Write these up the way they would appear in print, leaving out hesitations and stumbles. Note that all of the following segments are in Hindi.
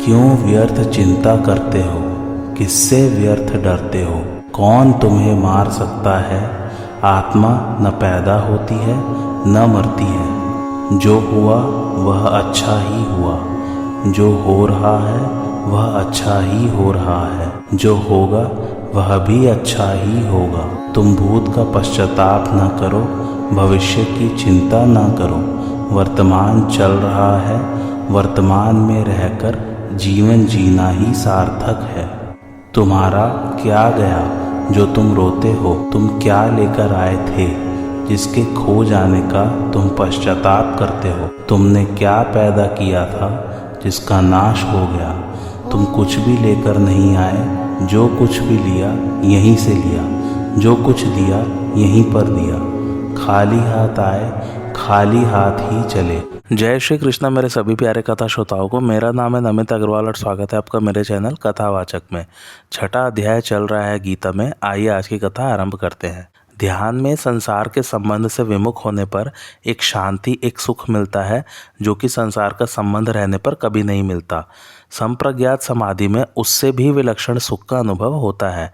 क्यों व्यर्थ चिंता करते हो, किससे व्यर्थ डरते हो। कौन तुम्हें मार सकता है। आत्मा न पैदा होती है न मरती है। जो हुआ वह अच्छा ही हुआ, जो हो रहा है वह अच्छा ही हो रहा है, जो होगा वह भी अच्छा ही होगा। तुम भूत का पश्चाताप न करो, भविष्य की चिंता न करो। वर्तमान चल रहा है, वर्तमान में रहकर जीवन जीना ही सार्थक है। तुम्हारा क्या गया जो तुम रोते हो। तुम क्या लेकर आए थे जिसके खो जाने का तुम पश्चाताप करते हो। तुमने क्या पैदा किया था जिसका नाश हो गया। तुम कुछ भी लेकर नहीं आए, जो कुछ भी लिया यहीं से लिया, जो कुछ दिया यहीं पर दिया। खाली हाथ आए, खाली हाथ ही चले। जय श्री कृष्णा मेरे सभी प्यारे कथा श्रोताओं को। मेरा नाम है नमित अग्रवाल और स्वागत है आपका मेरे चैनल कथावाचक में। छठा अध्याय चल रहा है गीता में। आइए आज की कथा आरंभ करते हैं। ध्यान में संसार के संबंध से विमुख होने पर एक शांति, एक सुख मिलता है जो कि संसार का संबंध रहने पर कभी नहीं मिलता। संप्रज्ञात समाधि में उससे भी विलक्षण सुख का अनुभव होता है।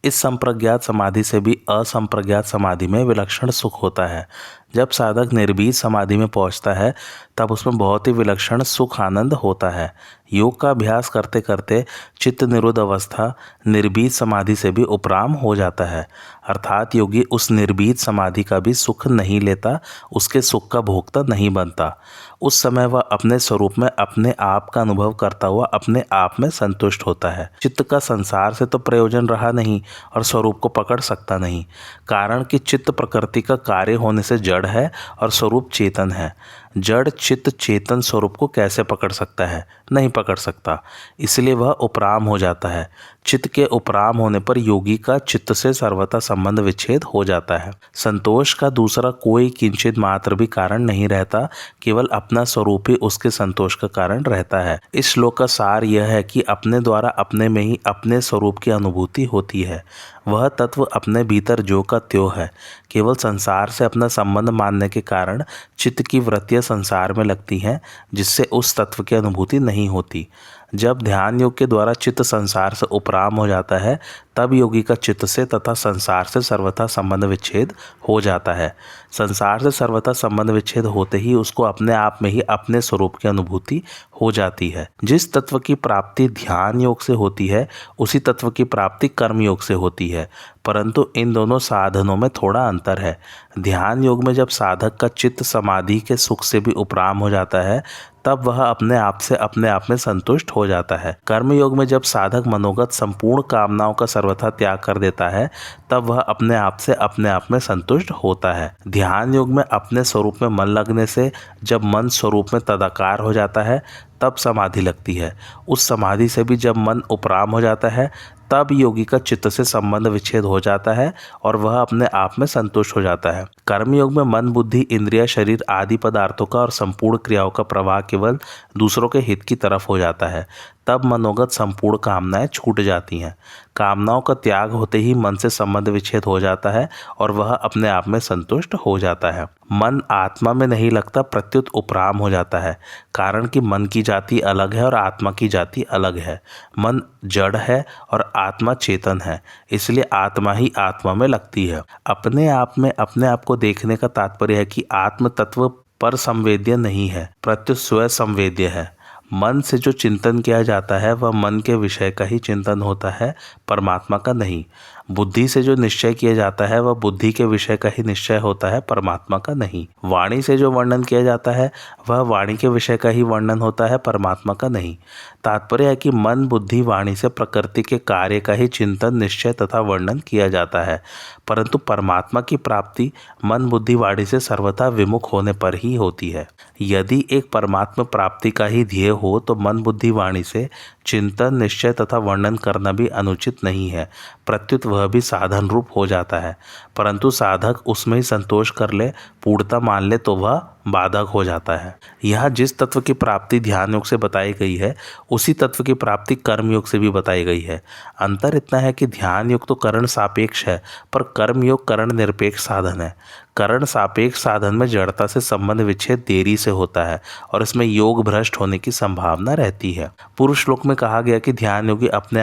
इस संप्रज्ञात समाधि से भी असंप्रज्ञात समाधि में विलक्षण सुख होता है। जब साधक निर्भीत समाधि में पहुंचता है तब उसमें बहुत ही विलक्षण सुख आनंद होता है। योग का अभ्यास करते करते चित्त निरोध अवस्था निर्भीत समाधि से भी उपराम हो जाता है। अर्थात योगी उस निर्भीत समाधि का भी सुख नहीं लेता, उसके सुख का भोक्ता नहीं बनता। उस समय वह अपने स्वरूप में अपने आप का अनुभव करता हुआ अपने आप में संतुष्ट होता है। चित्त का संसार से तो प्रयोजन रहा नहीं और स्वरूप को पकड़ सकता नहीं, कारण कि चित्त प्रकृति का कार्य होने से जड़ है और स्वरूप चेतन है। जड़ चित्त चेतन स्वरूप को कैसे पकड़ सकता है? नहीं पकड़ सकता, इसलिए वह उपराम हो जाता है। चित्त के उपराम होने पर योगी का चित्त से सर्वथा संबंध विच्छेद हो जाता है। संतोष का दूसरा कोई किंचित मात्र भी कारण नहीं रहता, केवल अपना स्वरूप ही उसके संतोष का कारण रहता है। इस श्लोक का सार यह है कि अपने द्वारा अपने में ही अपने स्वरूप की अनुभूति होती है। वह तत्व अपने भीतर जो का त्यों है। केवल संसार से अपना संबंध मानने के कारण चित्त की वृत्तियां संसार में लगती हैं, जिससे उस तत्व की अनुभूति नहीं होती। जब ध्यान योग के द्वारा चित्त संसार से उपराम हो जाता है तब योगी का चित्त से तथा संसार से सर्वथा संबंध विच्छेद हो जाता है। संसार से सर्वथा संबंध विच्छेद होते ही उसको अपने आप में ही अपने स्वरूप की अनुभूति हो जाती है। जिस तत्व की प्राप्ति ध्यान योग से होती है उसी तत्व की प्राप्ति कर्म योग से होती है, परंतु इन दोनों साधनों में थोड़ा अंतर है। ध्यान योग में जब साधक का चित्त समाधि के सुख से भी उपराम हो जाता है तब वह अपने आप से अपने आप में संतुष्ट हो जाता है। कर्म योग में जब साधक मनोगत संपूर्ण कामनाओं का सर्वथा त्याग कर देता है तब वह अपने आप से अपने आप में संतुष्ट होता है। ध्यान योग में अपने स्वरूप में मन लगने से जब मन स्वरूप में तदाकार हो जाता है तब समाधि लगती है। उस समाधि से भी जब मन उपराम हो जाता है तब योगी का चित्त से संबंध विच्छेद हो जाता है और वह अपने आप में संतुष्ट हो जाता है। कर्म योग में मन, बुद्धि, इंद्रिय, शरीर आदि पदार्थों का और संपूर्ण क्रियाओं का प्रवाह केवल दूसरों के हित की तरफ हो जाता है। तब मनोगत संपूर्ण कामनाएं छूट जाती हैं। कामनाओं का त्याग होते ही मन से संबंध विच्छेद हो जाता है और वह अपने आप में संतुष्ट हो जाता है। मन आत्मा में नहीं लगता, प्रत्युत उपराम हो जाता है, कारण कि मन की जाति अलग है और आत्मा की जाति अलग है। मन जड़ है और आत्मा चेतन है, इसलिए आत्मा ही आत्मा में लगती है। अपने आप में अपने आप को देखने का तात्पर्य है कि आत्म तत्व पर संवेद्य नहीं है, प्रत्युत स्व संवेद्य है। मन से जो चिंतन किया जाता है वह मन के विषय का ही चिंतन होता है, परमात्मा का नहीं। बुद्धि से जो निश्चय किया जाता है वह बुद्धि के विषय का ही निश्चय होता है, परमात्मा का नहीं। वाणी से जो वर्णन किया जाता है वह वाणी के विषय का ही वर्णन होता है, परमात्मा का नहीं। तात्पर्य है कि मन, बुद्धि, वाणी से प्रकृति के कार्य का ही चिंतन, निश्चय तथा वर्णन किया जाता है, परंतु परमात्मा की प्राप्ति मन, बुद्धि, वाणी से सर्वथा विमुख होने पर ही होती है। यदि एक परमात्मा प्राप्ति का ही ध्येय हो तो मन, बुद्धि, वाणी से चिंतन, निश्चय तथा वर्णन करना भी अनुचित नहीं है, प्रत्युत वह भी साधन रूप हो जाता है। परंतु साधक उसमें ही संतोष कर ले, पूर्णता मान ले तो वह बाधक हो जाता है। यह जिस तत्व की प्राप्ति ध्यान योग से बताई गई है उसी तत्व की प्राप्ति कर्म योग से भी बताई गई है। अंतर इतना है कि ध्यान योग तो करण सापेक्ष है पर कर्म योग करण निरपेक्ष साधन है। करण सापेक्ष साधन में जड़ता से संबंध विच्छेद देरी से होता है और इसमें योग भ्रष्ट होने की संभावना रहती है। पूर्व श्लोक में कहा गया कि ध्यान योगी अपने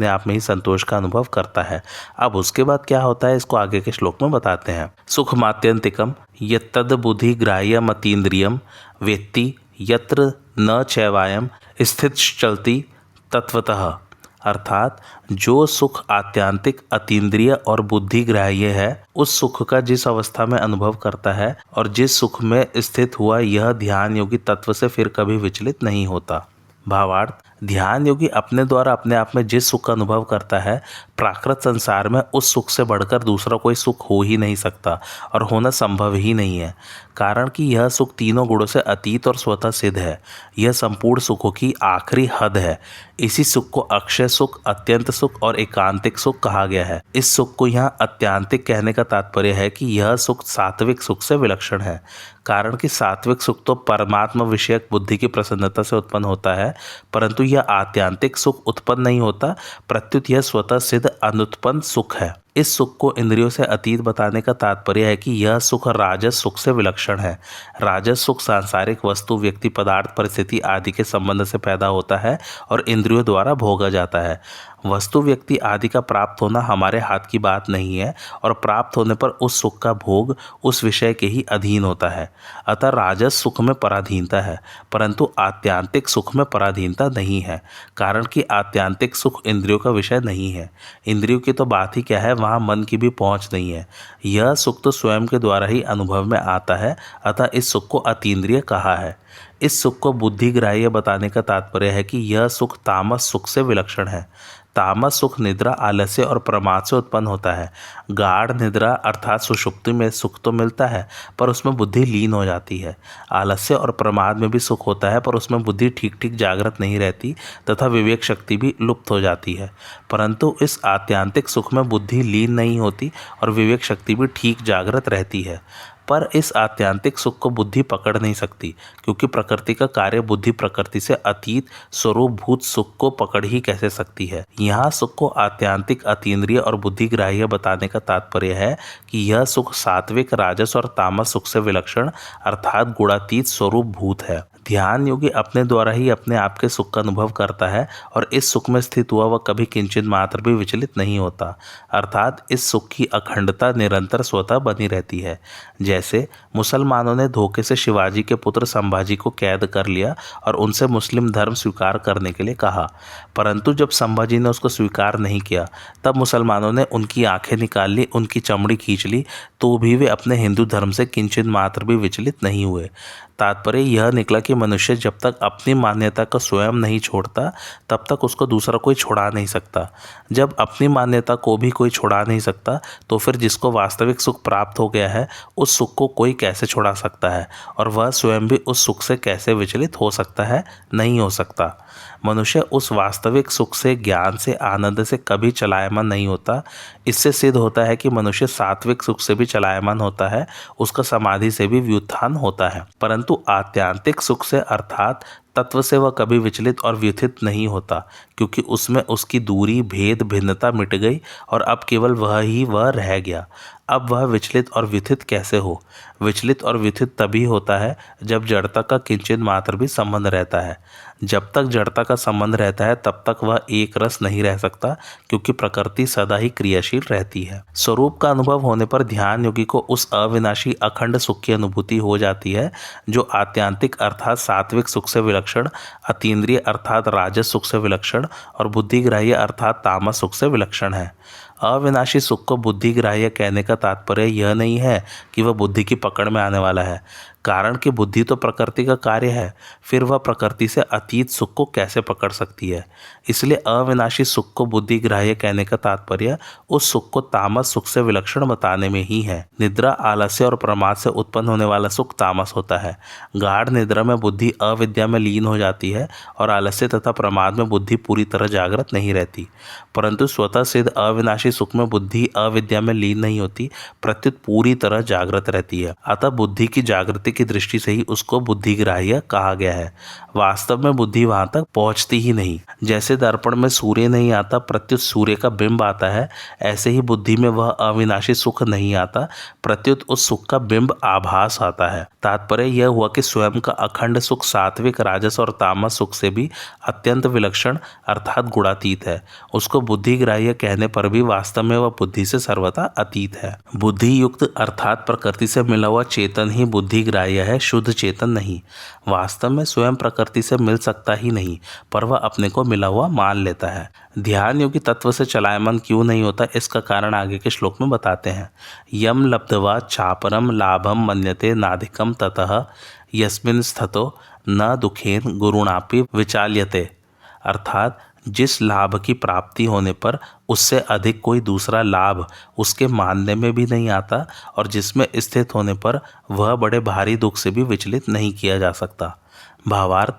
आप में ही संतोष का अनुभव करता है। अब उसके बाद क्या होता है इसको आगे के श्लोक में बताते हैं। सुखमात्यंतिकम यत्तद बुद्धि ग्राह्य मतीन्द्रियम वेत्ति यत्र न चैवायम स्थित चलती तत्वतः। अर्थात जो सुख आत्यांतिक अतीन्द्रिय और बुद्धि ग्राह्य है उस सुख का जिस अवस्था में अनुभव करता है और जिस सुख में स्थित हुआ यह ध्यान योगी तत्व से फिर कभी विचलित नहीं होता। भावार्थ, ध्यान योगी अपने द्वारा अपने आप में जिस सुख का अनुभव करता है प्राकृत संसार में उस सुख से बढ़कर दूसरा कोई सुख हो ही नहीं सकता और होना संभव ही नहीं है। कारण कि यह सुख तीनों गुणों से अतीत और स्वतः सिद्ध है। यह संपूर्ण सुखों की आखिरी हद है। इसी सुख को अक्षय सुख, अत्यंत सुख और एकांतिक सुख कहा गया है। इस सुख को यहाँ अत्यांतिक कहने का तात्पर्य है कि यह सुख सात्विक सुख से विलक्षण है। कारण कि सात्विक सुख तो परमात्मा विषयक बुद्धि की प्रसन्नता से उत्पन्न होता है, परंतु यह आत्यांतिक सुख उत्पन्न नहीं होता, प्रत्युत यह स्वतः सिद्ध अनुत्पन्न सुख है। इस सुख को इंद्रियों से अतीत बताने का तात्पर्य है कि यह सुख राजस सुख से विलक्षण है। राजस सुख सांसारिक वस्तु, व्यक्ति, पदार्थ, परिस्थिति आदि के संबंध से पैदा होता है और इंद्रियों द्वारा भोगा जाता है। वस्तु, व्यक्ति आदि का प्राप्त होना हमारे हाथ की बात नहीं है और प्राप्त होने पर उस सुख का भोग उस विषय के ही अधीन होता है। अतः राजस सुख में पराधीनता है, परंतु आत्यांतिक सुख में पराधीनता नहीं है। कारण कि आत्यांतिक सुख इंद्रियों का विषय नहीं है। इंद्रियों की तो बात ही क्या है, वहाँ मन की भी पहुँच नहीं है। यह सुख तो स्वयं के द्वारा ही अनुभव में आता है, अतः इस सुख को अतीन्द्रिय कहा है। इस सुख को बुद्धि ग्राह्य बताने का तात्पर्य है कि यह सुख तामस सुख से विलक्षण है। तामस सुख निद्रा, आलस्य और प्रमाद से उत्पन्न होता है। गाढ़ निद्रा अर्थात सुषुप्ति में सुख तो मिलता है पर उसमें बुद्धि लीन हो जाती है। आलस्य और प्रमाद में भी सुख होता है पर उसमें बुद्धि ठीक ठीक जागृत नहीं रहती तथा विवेक शक्ति भी लुप्त हो जाती है। परंतु इस आत्यांतिक सुख में बुद्धि लीन नहीं होती और विवेक शक्ति भी ठीक जागृत रहती है। पर इस आत्यांतिक सुख को बुद्धि पकड़ नहीं सकती, क्योंकि प्रकृति का कार्य बुद्धि प्रकृति से अतीत स्वरूपभूत सुख को पकड़ ही कैसे सकती है। यहाँ सुख को आत्यांतिक, अतीन्द्रिय और बुद्धि ग्राह्य बताने का तात्पर्य है कि यह सुख सात्विक, राजस और तामस सुख से विलक्षण अर्थात गुणातीत स्वरूपभूत है। ध्यान योगी अपने द्वारा ही अपने आप के सुख का अनुभव करता है और इस सुख में स्थित हुआ वह कभी किंचित मात्र भी विचलित नहीं होता। अर्थात इस सुख की अखंडता निरंतर स्वतः बनी रहती है। जैसे मुसलमानों ने धोखे से शिवाजी के पुत्र संभाजी को कैद कर लिया और उनसे मुस्लिम धर्म स्वीकार करने के लिए कहा, परंतु जब संभाजी ने उसको स्वीकार नहीं किया तब मुसलमानों ने उनकी आंखें निकाल ली, उनकी चमड़ी खींच ली, तो भी वे अपने हिंदू धर्म से किंचित मात्र भी विचलित नहीं हुए। तात्पर्य यह निकला कि मनुष्य जब तक अपनी मान्यता को स्वयं नहीं छोड़ता तब तक उसको दूसरा कोई छुड़ा नहीं सकता। जब अपनी मान्यता को भी कोई छुड़ा नहीं सकता तो फिर जिसको वास्तविक सुख प्राप्त हो गया है उस सुख को कोई कैसे छुड़ा सकता है और वह स्वयं भी उस सुख से कैसे विचलित हो सकता है? नहीं हो सकता। मनुष्य उस वास्तविक सुख से, ज्ञान से, आनंद से कभी चलायमान नहीं होता। इससे सिद्ध होता है कि मनुष्य सात्विक सुख से भी चलायमान होता है, उसका समाधि से भी व्युत्थान होता है, परंतु आत्यांतिक सुख से अर्थात तत्व से वह कभी विचलित और व्युत्थित नहीं होता, क्योंकि उसमें उसकी दूरी, भेद, भिन्नता मिट गई और अब केवल वह रह गया। अब वह विचलित और व्युत्थित कैसे हो? विचलित और व्युत्थित तभी होता है जब जड़ता का किंचित मात्र भी संबंध रहता है। जब तक जड़ता का संबंध रहता है तब तक वह एक रस नहीं रह सकता, क्योंकि प्रकृति सदा ही क्रियाशील रहती है। स्वरूप का अनुभव होने पर ध्यान योगी को उस अविनाशी अखंड सुख की अनुभूति हो जाती है जो आत्यांतिक अर्थात सात्विक सुख से विलक्षण, अतीन्द्रिय अर्थात राजस सुख से विलक्षण और बुद्धिग्राह्य अर्थात तामस सुख से विलक्षण है। अविनाशी सुख को बुद्धिग्राह्य कहने का तात्पर्य यह नहीं है कि वह बुद्धि की पकड़ में आने वाला है, कारण कि बुद्धि तो प्रकृति का कार्य है, फिर वह प्रकृति से अतीत सुख को कैसे पकड़ सकती है। इसलिए अविनाशी सुख को बुद्धिग्राह्य कहने का तात्पर्य उस सुख को तामस सुख से विलक्षण बताने में ही है। निद्रा, आलस्य और प्रमाद से उत्पन्न होने वाला सुख तामस होता है। गाढ़ निद्रा में बुद्धि अविद्या में लीन हो जाती है और आलस्य तथा प्रमाद में बुद्धि पूरी तरह जागृत नहीं रहती, परंतु स्वतः सिद्ध अविनाशी सुख में बुद्धि अविद्या में लीन नहीं होती, प्रत्युत पूरी तरह जागृत रहती है। अतः बुद्धि की जागृति प्रकृति की दृष्टि से ही उसको बुद्धिग्राह्य कहा गया है। वास्तव में बुद्धि वहां तक पहुंचती ही नहीं। जैसे दर्पण में सूर्य नहीं आता प्रत्युत सूर्य का बिंब आता है, ऐसे ही बुद्धि में वह अविनाशी सुख नहीं आता प्रत्युत उस सुख का बिंब आभास आता है। तात्पर्य यह हुआ कि स्वयं का अखंड सुख सात्विक, राजस और तामस सुख से भी अत्यंत विलक्षण अर्थात गुणातीत है। उसको बुद्धिग्राह्य कहने पर भी वास्तव में वह बुद्धि से सर्वथा अतीत है। बुद्धि युक्त अर्थात प्रकृति से मिला हुआ चेतन ही बुद्धिग्राह्य है, शुद्ध चेतन नहीं। वास्तव में स्वयं प्रकृति से मिल सकता ही नहीं, पर वह अपने को मिला हुआ मान लेता है। ध्यान योगी तत्व से चलायमान क्यों नहीं होता, इसका कारण आगे के श्लोक में बताते हैं। यम लब्ध्वा चापरम लाभम मन्यते नाधिकम ततः यस्मिन् स्थितो न दुखेन गुरुणापि विचाल्यते। अर्थात जिस लाभ की प्राप्ति होने पर उससे अधिक कोई दूसरा लाभ उसके मानने में भी नहीं आता और जिसमें स्थित होने पर वह बड़े भारी दुख से भी विचलित नहीं किया जा सकता। भावार्थ,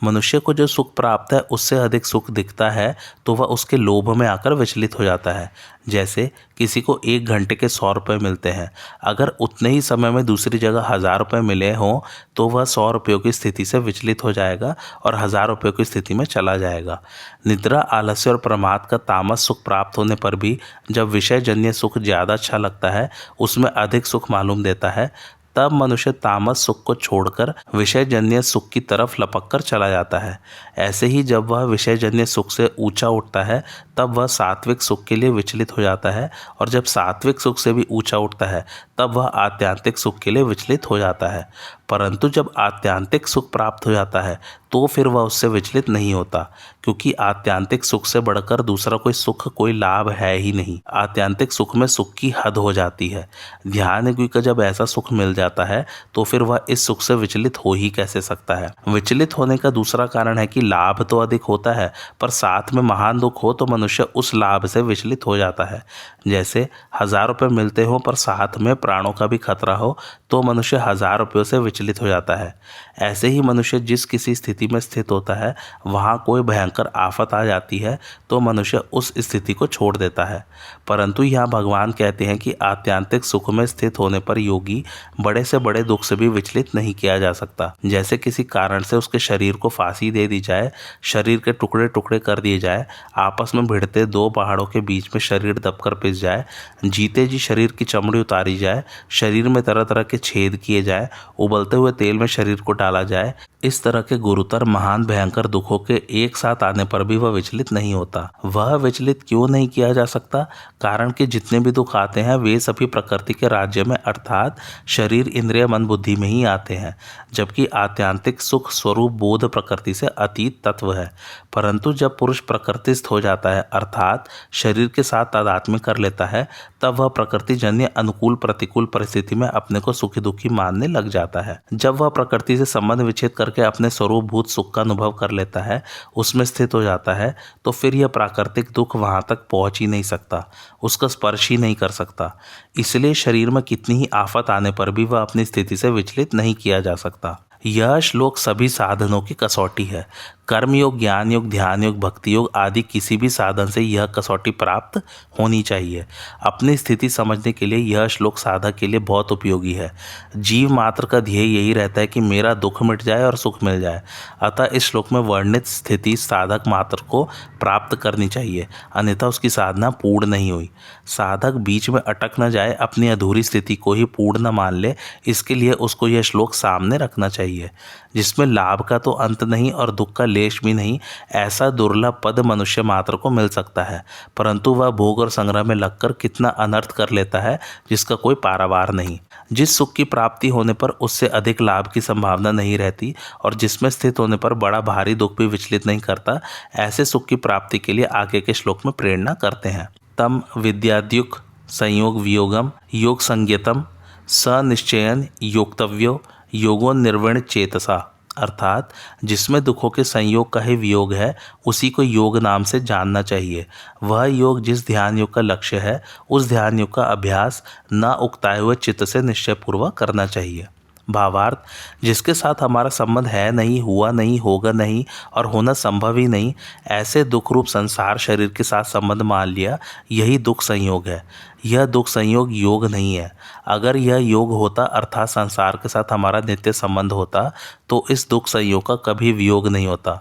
मनुष्य को जो सुख प्राप्त है उससे अधिक सुख दिखता है तो वह उसके लोभ में आकर विचलित हो जाता है। जैसे किसी को 1 घंटे के 100 रुपये मिलते हैं, अगर उतने ही समय में दूसरी जगह 1000 रुपये मिले हों तो वह 100 रुपयों की स्थिति से विचलित हो जाएगा और 1000 रुपयों की स्थिति में चला जाएगा। निद्रा, आलस्य और प्रमाद का तामस सुख प्राप्त होने पर भी जब विषय जन्य सुख ज़्यादा अच्छा लगता है, उसमें अधिक सुख मालूम देता है, तब मनुष्य तामस सुख को छोड़कर विषयजन्य सुख की तरफ लपक कर चला जाता है। ऐसे ही जब वह विषयजन्य सुख से ऊंचा उठता है तब वह सात्विक सुख के लिए विचलित हो जाता है और जब सात्विक सुख से भी ऊंचा उठता है तब वह आत्यांतिक सुख के लिए विचलित हो जाता है। परंतु जब आत्यांतिक सुख प्राप्त हो जाता है तो फिर वह उससे विचलित नहीं होता, क्योंकि आत्यांतिक सुख से बढ़कर दूसरा कोई सुख, कोई लाभ है ही नहीं। आत्यांतिक सुख में सुख की हद हो जाती है। ध्यान योगी का जब ऐसा सुख मिल जाता है तो फिर वह इस सुख से विचलित हो ही कैसे सकता है। विचलित होने का दूसरा कारण है कि लाभ तो अधिक होता है पर साथ में महान दुख हो तो मनुष्य उस लाभ से विचलित हो जाता है। जैसे 1000 रुपये मिलते हो पर साथ में प्राणों का भी खतरा हो तो मनुष्य 1000 रुपयों से विचलित हो जाता है। ऐसे ही मनुष्य जिस किसी स्थिति में स्थित होता है वहाँ कोई भयंकर आफत आ जाती है तो मनुष्य उस स्थिति को छोड़ देता है। परंतु यहाँ भगवान कहते हैं कि आत्यांतिक सुख में स्थित होने पर योगी बड़े से बड़े दुख से भी विचलित नहीं किया जा सकता। जैसे किसी कारण से उसके शरीर को फांसी दे दी जाए, शरीर के टुकड़े टुकड़े कर दिए जाए, आपस में भिड़ते 2 पहाड़ों के बीच में शरीर दबकर पिस जाए, जीते जी शरीर की चमड़ी उतारी जाए, शरीर में तरह तरह के छेद किए जाए, उबलते हुए तेल में शरीर को डाला जाए, इस तरह के गुरुतर महान भयंकर दुखों के एक साथ आने पर भी वह विचलित नहीं होता। वह विचलित क्यों नहीं किया जा सकता? कारण कि जितने भी दुख आते हैं वे सभी प्रकृति के राज्य में अर्थात शरीर, इंद्रिय, मन, बुद्धि में ही आते हैं, जबकि आत्यांतिक सुख स्वरूप बोध प्रकृति से अतीत तत्व है। परंतु जब पुरुष प्रकृतिस्थ हो जाता है अर्थात शरीर के साथ तादात्म्य कर लेता है तब वह प्रकृति जन्य अनुकूल प्रतिकूल परिस्थिति में अपने को सुखी दुखी मानने लग जाता है। जब वह प्रकृति से संबंध विच्छेद करके अपने स्वरूपभूत सुख का अनुभव कर लेता है, उसमें स्थित हो जाता है, तो फिर यह प्राकृतिक दुख वहां तक पहुंच ही नहीं सकता, उसका स्पर्श ही नहीं कर सकता। इसलिए शरीर में कितनी ही आफत आने पर भी वह अपनी स्थिति से विचलित नहीं किया जा सकता। यह श्लोक सभी साधनों की कसौटी है। कर्म योग, ज्ञान योग, ध्यान योग, भक्ति योग आदि किसी भी साधन से यह कसौटी प्राप्त होनी चाहिए। अपनी स्थिति समझने के लिए यह श्लोक साधक के लिए बहुत उपयोगी है। जीव मात्र का ध्येय यही रहता है कि मेरा दुख मिट जाए और सुख मिल जाए। अतः इस श्लोक में वर्णित स्थिति साधक मात्र को प्राप्त करनी चाहिए, अन्यथा उसकी साधना पूर्ण नहीं हुई। साधक बीच में अटक न जाए, अपनी अधूरी स्थिति को ही पूर्ण न मान ले, इसके लिए उसको यह श्लोक सामने रखना चाहिए। जिसमें लाभ का तो अंत नहीं और दुख का लेश भी नहीं, ऐसा दुर्लभ पद मनुष्य मात्र को मिल सकता है, परंतु वह भोग और संग्रह में लगकर कितना अनर्थ कर लेता है जिसका कोई पारावार नहीं। जिस सुख की प्राप्ति होने पर उससे अधिक लाभ की संभावना नहीं रहती और जिसमें स्थित होने पर बड़ा भारी दुख भी विचलित नहीं करता, ऐसे सुख की प्राप्ति के लिए आगे के श्लोक में प्रेरणा करते हैं। तम विद्याद्युक संयोग वियोगम योग संज्ञतम स निश्चयन योक्तव्यो योगो निर्वण चेतसा। अर्थात जिसमें दुखों के संयोग का ही वियोग है उसी को योग नाम से जानना चाहिए। वह योग जिस ध्यान योग का लक्ष्य है उस ध्यान योग का अभ्यास न उकताए हुए चित्त से निश्चयपूर्वक करना चाहिए। भावार्थ, जिसके साथ हमारा संबंध है नहीं, हुआ नहीं, होगा नहीं और होना संभव ही नहीं, ऐसे दुख रूप संसार शरीर के साथ संबंध मान लिया, यही दुख संयोग है। यह दुख संयोग योग नहीं है। अगर यह योग होता अर्थात संसार के साथ हमारा नित्य संबंध होता तो इस दुख संयोग का कभी वियोग नहीं होता,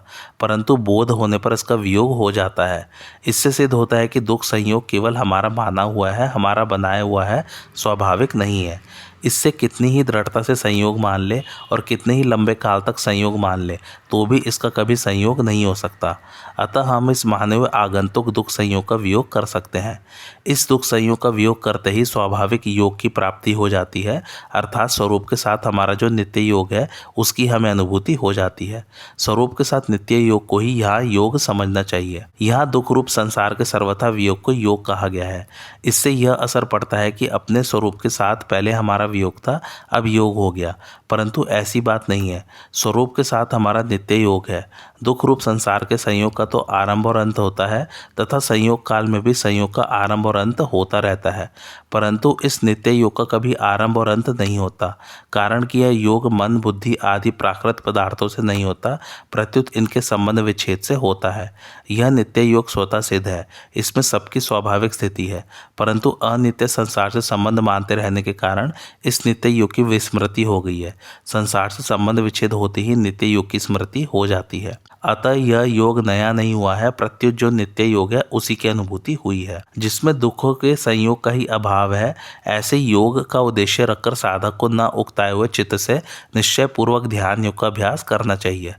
परंतु बोध होने पर इसका वियोग हो जाता है। इससे सिद्ध होता है कि दुख संयोग केवल हमारा माना हुआ है, हमारा बनाया हुआ है, स्वाभाविक नहीं है। इससे कितनी ही दृढ़ता से संयोग मान ले और कितने ही लंबे काल तक संयोग मान ले तो भी इसका कभी संयोग नहीं हो सकता। अतः हम इस माने हुए आगंतुक दुख संयोग का वियोग कर सकते हैं। इस दुख संयोग का वियोग करते ही स्वाभाविक योग की प्राप्ति हो जाती है, अर्थात स्वरूप के साथ हमारा जो नित्य योग है उसकी हमें अनुभूति हो जाती है। स्वरूप के साथ नित्य योग को ही यहाँ योग समझना चाहिए। यहाँ दुख रूप संसार के सर्वथा वियोग को योग कहा गया है। इससे यह असर पड़ता है कि अपने स्वरूप के साथ पहले हमारा वियोग था, अब योग हो गया, परंतु ऐसी बात नहीं है। स्वरूप के साथ हमारा नित्य योग है। दुख रूप संसार के संयोग का तो आरंभ और अंत होता है तथा संयोग काल में भी संयोग का आरंभ और अंत होता रहता है, परंतु इस नित्य योग का कभी आरंभ और अंत नहीं होता। कारण कि यह योग मन, बुद्धि आदि प्राकृत पदार्थों से नहीं होता, प्रत्युत इनके संबंध विच्छेद से होता है। यह नित्य योग स्वतः सिद्ध है, इसमें सबकी स्वाभाविक स्थिति है, परंतु अनित्य संसार से संबंध मानते रहने के कारण इस नित्य योग की विस्मृति हो गई है। संसार से संबंध विच्छेद होते ही नित्य योग की स्मृति हो जाती है। अतः यह योग नया नहीं हुआ है, प्रत्युत जो नित्य योग है उसी की अनुभूति हुई है। जिसमें दुखों के संयोग का ही अभाव है, ऐसे योग का उद्देश्य रखकर साधक को न उकताए हुए चित्त से निश्चय पूर्वक ध्यान योग का अभ्यास करना चाहिए।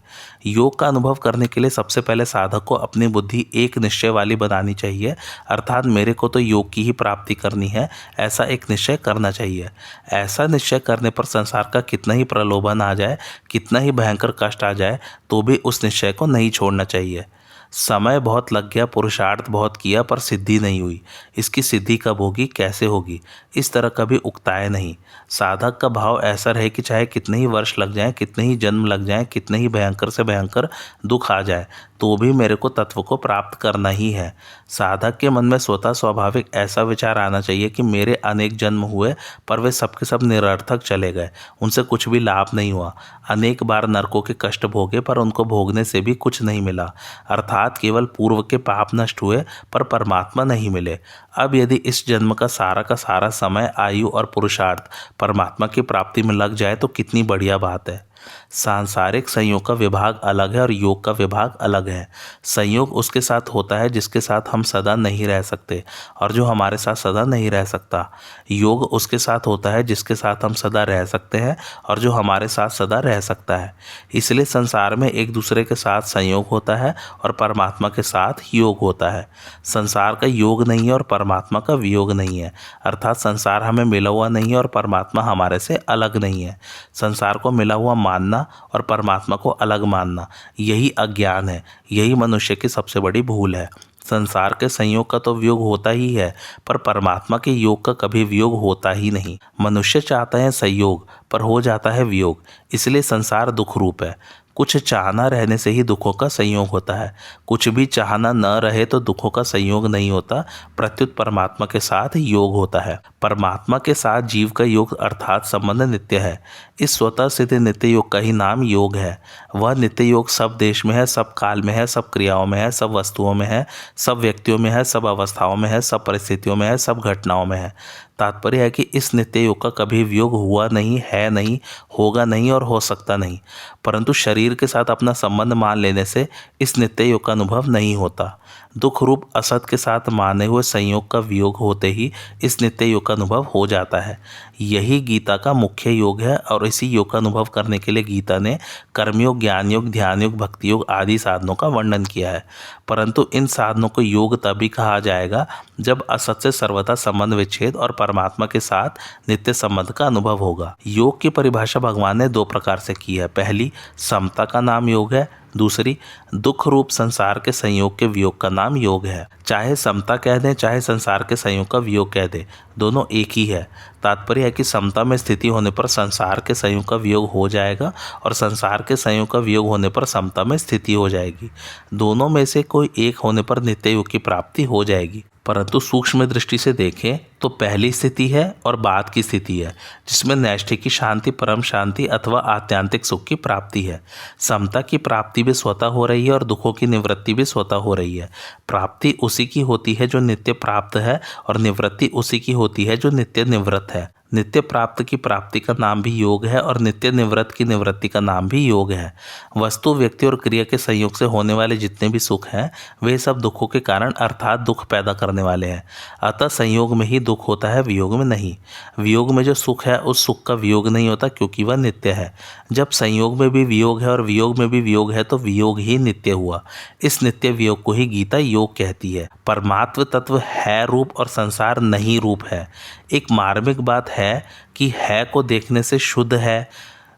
योग का अनुभव करने के लिए सबसे पहले साधक को अपनी बुद्धि एक निश्चय वाली बनानी चाहिए, अर्थात मेरे को तो योग की ही प्राप्ति करनी है, ऐसा एक निश्चय करना चाहिए। ऐसा निश्चय करने पर संसार का कितना ही प्रलोभन आ जाए, कितना ही भयंकर कष्ट आ जाए, तो भी उस निश्चय को नहीं छोड़ना चाहिए। समय बहुत लग गया, पुरुषार्थ बहुत किया, पर सिद्धि नहीं हुई, इसकी सिद्धि कब होगी, कैसे होगी, इस तरह कभी उकताए नहीं। साधक का भाव ऐसा रहे कि चाहे कितने ही वर्ष लग जाएं, कितने ही जन्म लग जाएं, कितने ही भयंकर से भयंकर दुख आ जाए, तो भी मेरे को तत्व को प्राप्त करना ही है। साधक के मन में स्वतः स्वाभाविक ऐसा विचार आना चाहिए कि मेरे अनेक जन्म हुए पर वे सबके सब निरर्थक चले गए, उनसे कुछ भी लाभ नहीं हुआ। अनेक बार नरकों के कष्ट भोगे पर उनको भोगने से भी कुछ नहीं मिला, अर्थात केवल पूर्व के पाप नष्ट हुए पर परमात्मा नहीं मिले। अब यदि इस जन्म का सारा समय, आयु और पुरुषार्थ परमात्मा की प्राप्ति में लग जाए तो कितनी बढ़िया बात है। सांसारिक संयोग का विभाग अलग है और योग का विभाग अलग है। संयोग उसके साथ होता है जिसके साथ हम सदा नहीं रह सकते और जो हमारे साथ सदा नहीं रह सकता। योग उसके साथ होता है जिसके साथ हम सदा रह सकते हैं और जो हमारे साथ सदा रह सकता है। इसलिए संसार में एक दूसरे के साथ संयोग होता है और परमात्मा के साथ योग होता है। संसार का योग नहीं है और परमात्मा का वियोग नहीं है, अर्थात संसार हमें मिला हुआ नहीं है और परमात्मा हमारे से अलग नहीं है। संसार को मिला हुआ मानना और परमात्मा को अलग मानना, यही अज्ञान है, यही मनुष्य की सबसे बड़ी भूल है। संसार के संयोग का तो वियोग होता ही है, पर परमात्मा के योग का कभी वियोग होता ही नहीं। मनुष्य चाहता है संयोग पर हो जाता है वियोग, इसलिए संसार दुख रूप है। कुछ चाहना रहने से ही दुखों का संयोग होता है, कुछ भी चाहना न रहे तो दुखों का संयोग नहीं होता, प्रत्युत परमात्मा के साथ योग होता है। परमात्मा के साथ जीव का योग अर्थात संबंध नित्य है। इस स्वतः सिद्ध नित्य योग का ही नाम योग है। वह नित्य योग सब देश में है, सब काल में है, सब क्रियाओं में है, सब वस्तुओं में है, सब व्यक्तियों में है, सब अवस्थाओं में है, सब परिस्थितियों में है, सब घटनाओं में है। तात्पर्य है कि इस नित्य योग का कभी वियोग हुआ नहीं, है नहीं, होगा नहीं और हो सकता नहीं, परंतु शरीर के साथ अपना संबंध मान लेने से इस नित्य योग का अनुभव नहीं होता। दुख रूप असत के साथ माने हुए संयोग का वियोग होते ही इस नित्य योग का अनुभव हो जाता है। यही गीता का मुख्य योग है और इसी योग का अनुभव करने के लिए गीता ने कर्मयोग, ज्ञान योग, ध्यान योग, भक्ति योग आदि साधनों का वर्णन किया है। परंतु इन साधनों को योग तभी कहा जाएगा जब असत से सर्वथा संबंध विच्छेद और परमात्मा के साथ नित्य संबंध का अनुभव होगा। योग की परिभाषा भगवान ने दो प्रकार से की है। पहली, समता का नाम योग है, दूसरी दुख रूप संसार के संयोग के वियोग का नाम योग है। चाहे समता कह दें चाहे संसार के संयोग का वियोग कह दें, दोनों एक ही है। तात्पर्य है कि समता में स्थिति होने पर संसार के संयोग का वियोग हो जाएगा और संसार के संयोग का वियोग होने पर समता में स्थिति हो जाएगी। दोनों में से कोई एक होने पर नित्य योग की प्राप्ति हो जाएगी। परंतु सूक्ष्म दृष्टि से देखें तो पहली स्थिति है और बाद की स्थिति है, जिसमें नैष्ठिक की शांति, परम शांति अथवा आत्यांतिक सुख की प्राप्ति है। समता की प्राप्ति भी स्वतः हो रही है और दुखों की निवृत्ति भी स्वतः हो रही है। प्राप्ति उसी की होती है जो नित्य प्राप्त है और निवृत्ति उसी की होती है जो नित्य निवृत्त है। नित्य प्राप्त की प्राप्ति का नाम भी योग है और नित्य निवृत्त की निवृत्ति का नाम भी योग है। वस्तु, व्यक्ति और क्रिया के संयोग से होने वाले जितने भी सुख हैं वे सब दुखों के कारण अर्थात दुख पैदा करने वाले हैं। अतः संयोग में ही दुख होता है, वियोग में नहीं। वियोग में जो सुख है उस सुख का वियोग नहीं होता क्योंकि वह नित्य है। जब संयोग में भी वियोग है और वियोग में भी वियोग है तो वियोग ही नित्य हुआ। इस नित्य वियोग को ही गीता योग कहती है। परमात्म तत्व है रूप और संसार नहीं रूप है। एक मार्मिक बात है कि है को देखने से शुद्ध है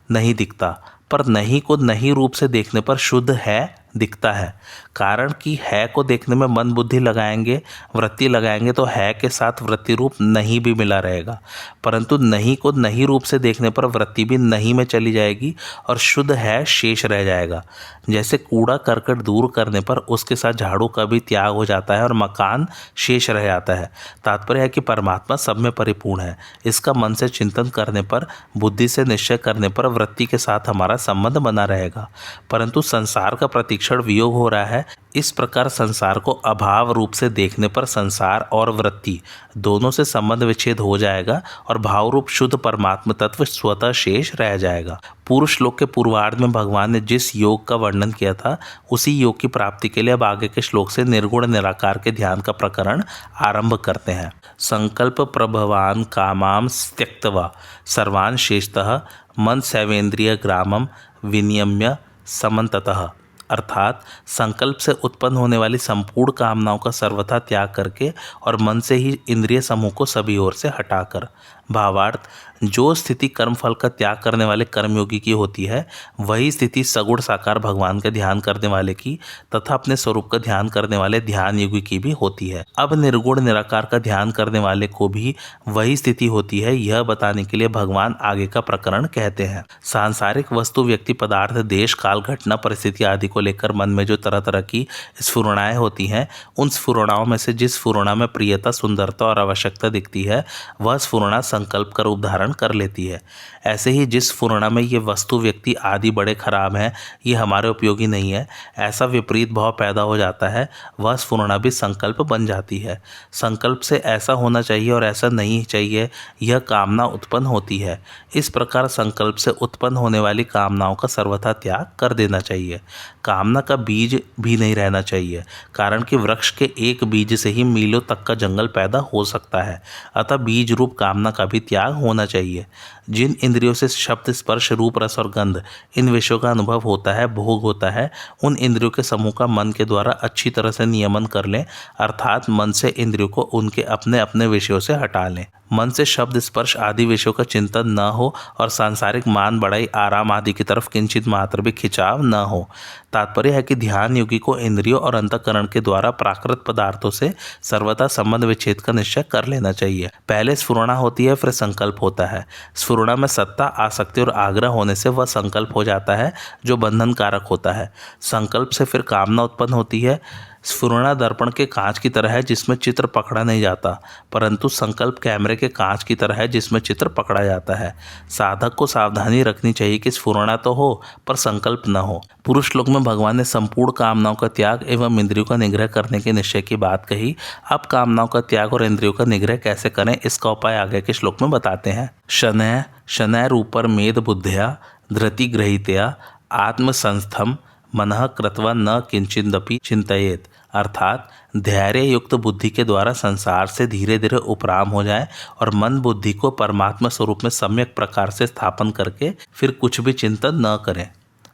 नहीं दिखता, पर नहीं को नहीं रूप से देखने पर शुद्ध है दिखता है। कारण कि है को देखने में मन बुद्धि लगाएंगे, वृत्ति लगाएंगे तो है के साथ वृत्ति रूप नहीं भी मिला रहेगा, परंतु नहीं को नहीं रूप से देखने पर वृत्ति भी नहीं में चली जाएगी और शुद्ध है शेष रह जाएगा। जैसे कूड़ा करकट दूर करने पर उसके साथ झाड़ू का भी त्याग हो जाता है और मकान शेष रह जाता है। तात्पर्य है कि परमात्मा सब में परिपूर्ण है। इसका मन से चिंतन करने पर, बुद्धि से निश्चय करने पर वृत्ति के साथ हमारा संबंध बना रहेगा। परंतु संसार का प्रतिक्षण वियोग हो रहा है। इस प्रकार संसार को अभाव रूप से देखने पर संसार और वृत्ति दोनों से संबंध विच्छेद हो जाएगा और भाव रूप शुद्ध परमात्म तत्व स्वतः शेष रह जाएगा। पूर्व श्लोक के पूर्वार्ध में भगवान ने जिस योग का वर्णन किया था उसी योग की प्राप्ति के लिए अब आगे के श्लोक से निर्गुण निराकार के ध्यान का प्रकरण आरंभ करते हैं। संकल्प प्रभवान कामाम त्यक्त्वा सर्वान शेषतः मन सैवेंद्रिय ग्रामम विनियम्य समन्ततः, अर्थात संकल्प से उत्पन्न होने वाली संपूर्ण कामनाओं का सर्वथा त्याग करके और मन से ही इंद्रिय समूह को सभी ओर से हटाकर। भावार्थ, जो स्थिति कर्मफल का त्याग करने वाले कर्मयोगी की होती है वही स्थिति सगुण साकार भगवान का ध्यान करने वाले की तथा अपने स्वरूप का ध्यान करने वाले ध्यान योगी की भी होती है। अब निर्गुण निराकार का ध्यान करने वाले को भी वही स्थिति होती है, यह बताने के लिए भगवान आगे का प्रकरण कहते हैं। सांसारिक वस्तु, व्यक्ति, पदार्थ, देश, काल, घटना, परिस्थिति आदि को लेकर मन में जो तरह तरह की स्फुरणाएं होती हैं, उन स्फुरणाओं में से जिस स्फुरणा में प्रियता, सुंदरता और आवश्यकता दिखती है वह स्फुरणा संकल्प का रूप धारण कर लेती है। ऐसे ही जिस स्फुरणा में ये वस्तु, व्यक्ति आदि बड़े खराब हैं, ये हमारे उपयोगी नहीं है, ऐसा विपरीत भाव पैदा हो जाता है, वह स्फुरणा भी संकल्प बन जाती है। संकल्प से ऐसा होना चाहिए और ऐसा नहीं चाहिए, यह कामना उत्पन्न होती है। इस प्रकार संकल्प से उत्पन्न होने वाली कामनाओं का सर्वथा त्याग कर देना चाहिए। कामना का बीज भी नहीं रहना चाहिए, कारण कि वृक्ष के एक बीज से ही मीलों तक का जंगल पैदा हो सकता है। अतः बीज रूप कामना का भी त्याग होना चाहिए। जिन इंद्रियों से शब्द, स्पर्श, रूप, रस और गंध इन विषयों का अनुभव होता है, भोग होता है, उन इंद्रियों के समूह का मन के द्वारा अच्छी तरह से नियमन कर लें, अर्थात मन से इंद्रियों को उनके अपने अपने विषयों से हटा लें। मन से शब्द, स्पर्श आदि विषयों का चिंतन न हो और सांसारिक मान, बढ़ाई, आराम आदि की तरफ किंचित मात्र भी खिंचाव न हो। तात्पर्य है कि ध्यान योगी को इंद्रियों और अंतःकरण के द्वारा प्राकृत पदार्थों से सर्वथा संबंध विच्छेद का निश्चय कर लेना चाहिए। पहले स्फुरणा होती है, फिर संकल्प होता है। स्फुरणा में सत्ता, आसक्ति और आग्रह होने से वह संकल्प हो जाता है जो बंधन कारक होता है। संकल्प से फिर कामना उत्पन्न होती है। स्फुरणा दर्पण के कांच की तरह है जिसमें चित्र पकड़ा नहीं जाता, परंतु संकल्प कैमरे के कांच की तरह है जिसमें चित्र पकड़ा जाता है। साधक को सावधानी रखनी चाहिए कि स्फुरणा तो हो पर संकल्प न हो। पुरुष श्लोक में भगवान ने संपूर्ण कामनाओं का त्याग एवं इंद्रियों का निग्रह करने के निश्चय की बात कही। अब कामनाओं का त्याग और इंद्रियों का निग्रह कैसे करें, इसका उपाय आगे के श्लोक में बताते हैं। शनय शनैर ऊपर मेद बुद्ध्या धृति ग्रहीतया आत्मसंस्थम मनः कृत्वा न किंचिदपि चिंतयेत, अर्थात धैर्य युक्त बुद्धि के द्वारा संसार से धीरे धीरे उपराम हो जाए और मन बुद्धि को परमात्मा स्वरूप में सम्यक प्रकार से स्थापन करके फिर कुछ भी चिंतन न करें।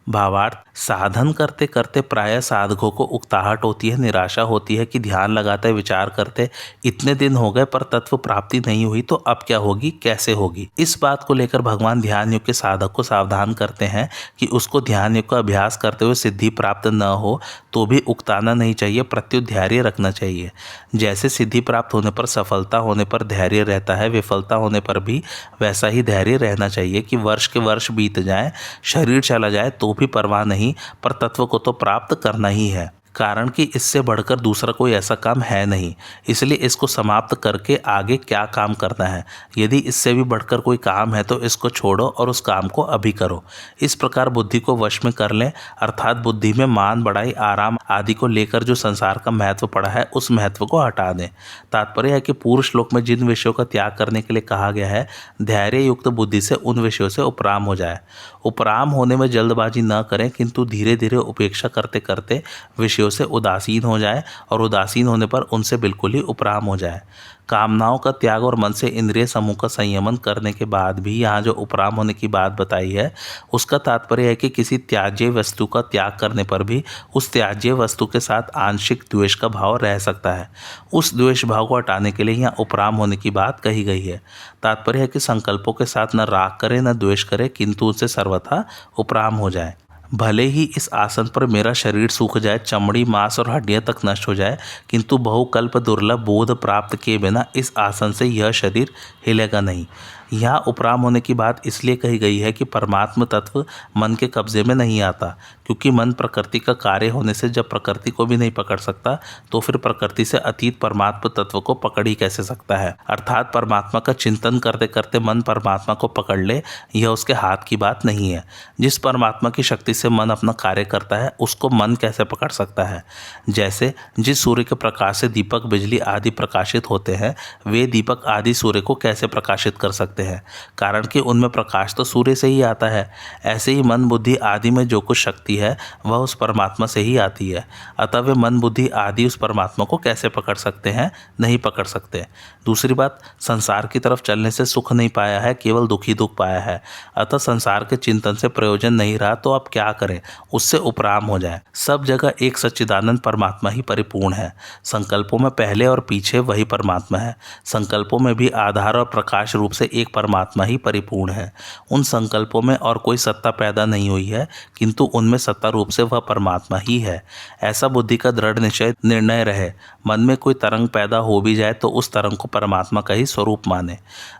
भावार्थ, साधन करते करते प्रायः साधकों को उकताहट होती है, निराशा होती है कि ध्यान लगाते विचार करते इतने दिन हो गए पर तत्व प्राप्ति नहीं हुई, तो अब क्या होगी, कैसे होगी। इस बात को लेकर भगवान ध्यान योग के साधक को सावधान करते हैं कि उसको ध्यान योग का अभ्यास करते हुए सिद्धि प्राप्त न हो तो भी उकताना नहीं चाहिए, प्रत्युत धैर्य रखना चाहिए। जैसे सिद्धि प्राप्त होने पर, सफलता होने पर धैर्य रहता है, विफलता होने पर भी वैसा ही धैर्य रहना चाहिए कि वर्ष के वर्ष बीत जाए, शरीर चला जाए तो भी परवाह नहीं, पर तत्व को तो प्राप्त करना ही है। कारण कि इससे बढ़कर दूसरा कोई ऐसा काम है नहीं, इसलिए इसको समाप्त करके आगे क्या काम करना है। यदि इससे भी बढ़कर कोई काम है तो इसको छोड़ो और उस काम को अभी करो। इस प्रकार बुद्धि को वश में कर लें, अर्थात बुद्धि में मान, बड़ाई, आराम आदि को लेकर जो संसार का महत्व पड़ा है उस महत्व को हटा दें। तात्पर्य है कि पूर्व श्लोक में जिन विषयों का त्याग करने के लिए कहा गया है, धैर्य युक्त बुद्धि से उन विषयों से उपराम हो जाए। उपराम होने में जल्दबाजी न करें, किंतु धीरे धीरे उपेक्षा करते करते विषयों से उदासीन हो जाए और उदासीन होने पर उनसे बिल्कुल ही उपराम हो जाए। कामनाओं का त्याग और मन से इंद्रिय समूह का संयमन करने के बाद भी यहाँ जो उपराम होने की बात बताई है, उसका तात्पर्य है कि किसी त्याज्य वस्तु का त्याग करने पर भी उस त्याज्य वस्तु के साथ आंशिक द्वेष का भाव रह सकता है। उस द्वेष भाव को हटाने के लिए यहाँ उपराम होने की बात कही गई है। तात्पर्य है कि संकल्पों के साथ न राग करे न द्वेष करे, किंतु उनसे सर्वथा उपराम हो जाए। भले ही इस आसन पर मेरा शरीर सूख जाए, चमड़ी, मांस और हड्डियां तक नष्ट हो जाए, किंतु बहुकल्प दुर्लभ बोध प्राप्त किए बिना इस आसन से यह शरीर हिलेगा नहीं। यहाँ उपराम होने की बात इसलिए कही गई है कि परमात्म तत्व मन के कब्जे में नहीं आता, क्योंकि मन प्रकृति का कार्य होने से जब प्रकृति को भी नहीं पकड़ सकता तो फिर प्रकृति से अतीत परमात्म तत्व को पकड़ ही कैसे सकता है। अर्थात परमात्मा का चिंतन करते करते मन परमात्मा को पकड़ ले, यह उसके हाथ की बात नहीं है। जिस परमात्मा की शक्ति से मन अपना कार्य करता है उसको मन कैसे पकड़ सकता है। जैसे जिस सूर्य के प्रकाश से दीपक, बिजली आदि प्रकाशित होते हैं, वे दीपक आदि सूर्य को कैसे प्रकाशित कर सकते हैं, कारण कि उनमें प्रकाश तो सूर्य से ही आता है। ऐसे ही मन, बुद्धि आदि में जो कुछ शक्ति है वह उस परमात्मा से ही आती है। अतः वे मन, बुद्धि आदि उस परमात्मा को कैसे पकड़ सकते हैं? नहीं पकड़ सकते। दूसरी बात, संसार की तरफ चलने से सुख नहीं पाया है, केवल दुख ही दुख पाया है। अतः संसार के चिंतन से प्रयोजन नहीं रहा तो अब क्या करें? उससे उपराम हो जाए। सब जगह एक सच्चिदानंद परमात्मा ही परिपूर्ण है। संकल्पों में पहले और पीछे वही परमात्मा है। संकल्पों में भी आधार और प्रकाश रूप से एक परमात्मा ही परिपूर्ण है। उन संकल्पों में और कोई सत्ता पैदा नहीं हुई है, किंतु उनमें सत्ता रूप से वह परमात्मा ही है। ऐसा बुद्धि का दृढ़ निश्चय निर्णय रहे। मन में कोई तरंग पैदा हो भी जाए तो उस तरंग को परमात्मा का ही स्वरूप माने।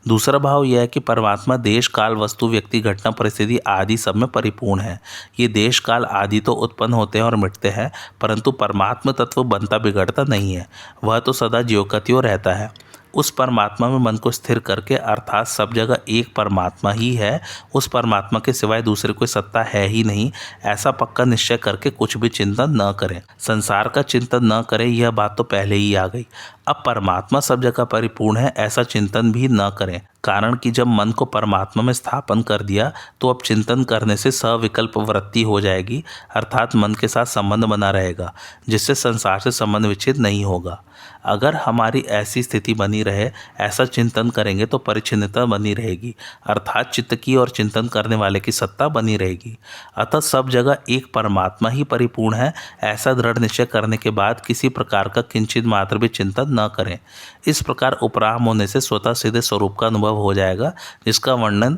दूसरा भाव यह है कि परमात्मा देश, काल, वस्तु, व्यक्ति, घटना, परिस्थिति आदि सब में परिपूर्ण है। ये देश, काल आदि तो उत्पन्न होते हैं और मिटते हैं, परंतु परमात्मा तत्व बनता बिगड़ता नहीं है। वह तो सदा ज्यों-का-त्यों रहता है। उस परमात्मा में मन को स्थिर करके, अर्थात सब जगह एक परमात्मा ही है, उस परमात्मा के सिवाय दूसरी कोई सत्ता है ही नहीं, ऐसा पक्का निश्चय करके कुछ भी चिंतन न करें। संसार का चिंतन न करें, यह बात तो पहले ही आ गई। अब परमात्मा सब जगह परिपूर्ण है, ऐसा चिंतन भी न करें, कारण कि जब मन को परमात्मा में स्थापन कर दिया तो अब चिंतन करने से सविकल्प वृत्ति हो जाएगी, अर्थात मन के साथ संबंध बना रहेगा, जिससे संसार से संबंध विच्छेद नहीं होगा। अगर हमारी ऐसी स्थिति बनी रहे, ऐसा चिंतन करेंगे तो परिच्छिन्नता बनी रहेगी, अर्थात चित्त की और चिंतन करने वाले की सत्ता बनी रहेगी। अतः सब जगह एक परमात्मा ही परिपूर्ण है, ऐसा दृढ़ निश्चय करने के बाद किसी प्रकार का किंचित मात्र भी चिंतन न करें। इस प्रकार उपराम होने से स्वतः सीधे स्वरूप का अनुभव हो जाएगा, जिसका वर्णन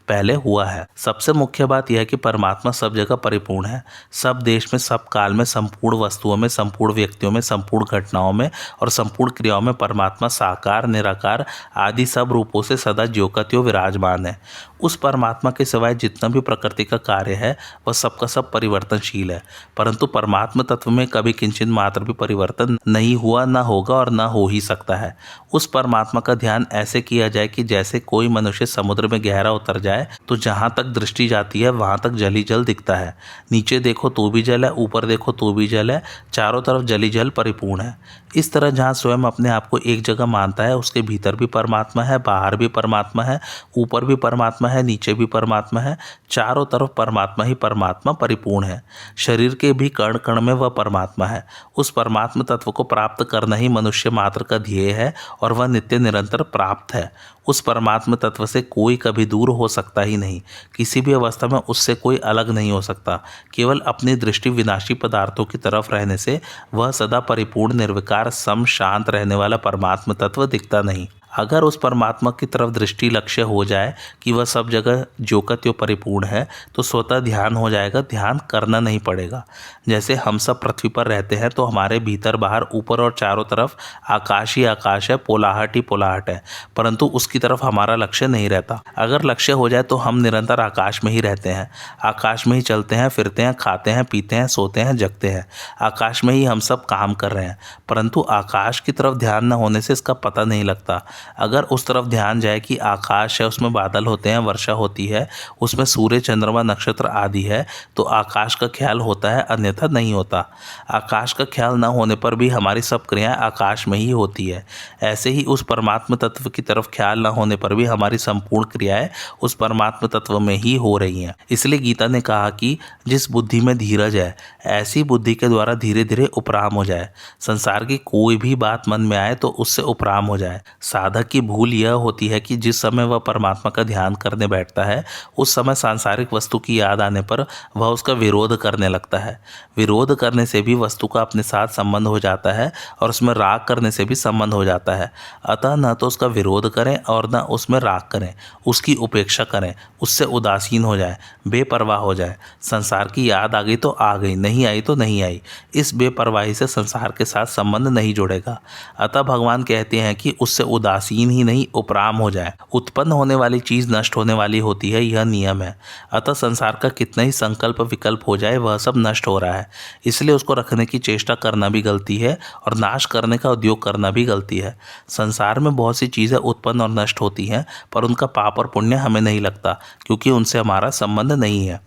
पहले हुआ है। सबसे मुख्य बात यह है कि परमात्मा सब जगह परिपूर्ण है। सब देश में, सब काल में, संपूर्ण वस्तुओं में, संपूर्ण व्यक्तियों में, संपूर्ण घटनाओं में और संपूर्ण क्रियाओं में परमात्मा साकार, निराकार आदि सब रूपों से सदा ज्यों-का-त्यों विराजमान है। उस परमात्मा के सिवाय जितना भी प्रकृति का कार्य है वह सबका सब परिवर्तनशील है, परंतु परमात्मा तत्व में कभी किंचित मात्र भी परिवर्तन नहीं हुआ, न होगा और न हो ही सकता है। उस परमात्मा का ध्यान ऐसे किया जाए कि जैसे कोई मनुष्य समुद्र में गहरा उतर जाए तो जहाँ तक दृष्टि जाती है वहाँ तक जल ही जल दिखता है। नीचे देखो तो भी जल है, ऊपर देखो तो भी जल है, चारों तरफ जल ही जल परिपूर्ण है। इस तरह जहाँ स्वयं अपने आप को एक जगह मानता है, उसके भीतर भी परमात्मा है, बाहर भी परमात्मा है, ऊपर भी परमात्मा है, नीचे भी परमात्मा है, चारों तरफ परमात्मा ही परमात्मा परिपूर्ण है। शरीर के भी कण कण में वह परमात्मा है। उस परमात्मा तत्व को प्राप्त करना ही मनुष्य मात्र का ध्येय है और वह नित्य निरंतर प्राप्त है। उस परमात्मा तत्व से कोई कभी दूर हो सकता ही नहीं, किसी भी अवस्था में उससे कोई अलग नहीं हो सकता। केवल अपनी दृष्टि विनाशी पदार्थों की तरफ रहने से वह सदा परिपूर्ण, निर्विकार, सम, शांत रहने वाला परमात्मा तत्व दिखता नहीं। अगर उस परमात्मा की तरफ दृष्टि लक्ष्य हो जाए कि वह सब जगह ज्योकत्यो परिपूर्ण है तो स्वतः ध्यान हो जाएगा, ध्यान करना नहीं पड़ेगा। जैसे हम सब पृथ्वी पर रहते हैं तो हमारे भीतर बाहर ऊपर और चारों तरफ आकाश ही आकाश है, पोलाहट ही पोलाहट है, परंतु उसकी तरफ हमारा लक्ष्य नहीं रहता। अगर लक्ष्य हो जाए तो हम निरंतर आकाश में ही रहते हैं, आकाश में ही चलते हैं फिरते हैं, खाते हैं पीते हैं, सोते हैं जगते हैं, आकाश में ही हम सब काम कर रहे हैं, परंतु आकाश की तरफ ध्यान न होने से इसका पता नहीं लगता। अगर उस तरफ ध्यान जाए कि आकाश है, उसमें बादल होते हैं, वर्षा होती है, उसमें सूर्य चंद्रमा नक्षत्र आदि है, तो आकाश का ख्याल होता है, अन्यथा नहीं होता। आकाश का ख्याल न होने पर भी हमारी सब क्रियाएं आकाश में ही होती है। ऐसे ही उस परमात्म तत्व की तरफ ख्याल न होने पर भी हमारी संपूर्ण क्रियाएं उस परमात्म तत्व में ही हो रही हैं। इसलिए गीता ने कहा कि जिस बुद्धि में धीरज है, ऐसी बुद्धि के द्वारा धीरे धीरे उपराम हो जाए। संसार की कोई भी बात मन में आए तो उससे उपराम हो जाए। साधक की भूल यह होती है कि जिस समय वह परमात्मा का ध्यान करने बैठता है उस समय सांसारिक वस्तु की याद आने पर वह उसका विरोध करने लगता है। विरोध करने से भी वस्तु का अपने साथ संबंध हो जाता है और उसमें राग करने से भी संबंध हो जाता है। अतः न तो उसका विरोध करें और न उसमें राग करें, उसकी उपेक्षा करें, उससे उदासीन हो जाए, बेपरवाह हो जाए। संसार की याद आ गई तो आ गई, नहीं आई तो नहीं आई। इस बेपरवाही से संसार के साथ संबंध नहीं जुड़ेगा। अतः भगवान कहते हैं कि उससे उदासीन ही नहीं उपराम हो जाए। उत्पन्न होने वाली चीज नष्ट होने वाली होती है, यह नियम है। अतः संसार का कितना ही संकल्प विकल्प हो जाए वह सब नष्ट हो रहा है, इसलिए उसको रखने की चेष्टा करना भी गलती है और नाश करने का उद्योग करना भी गलती है। संसार में बहुत सी चीज़ें उत्पन्न और नष्ट होती हैं पर उनका पाप और पुण्य हमें नहीं लगता, क्योंकि उनसे हमारा संबंध नहीं है।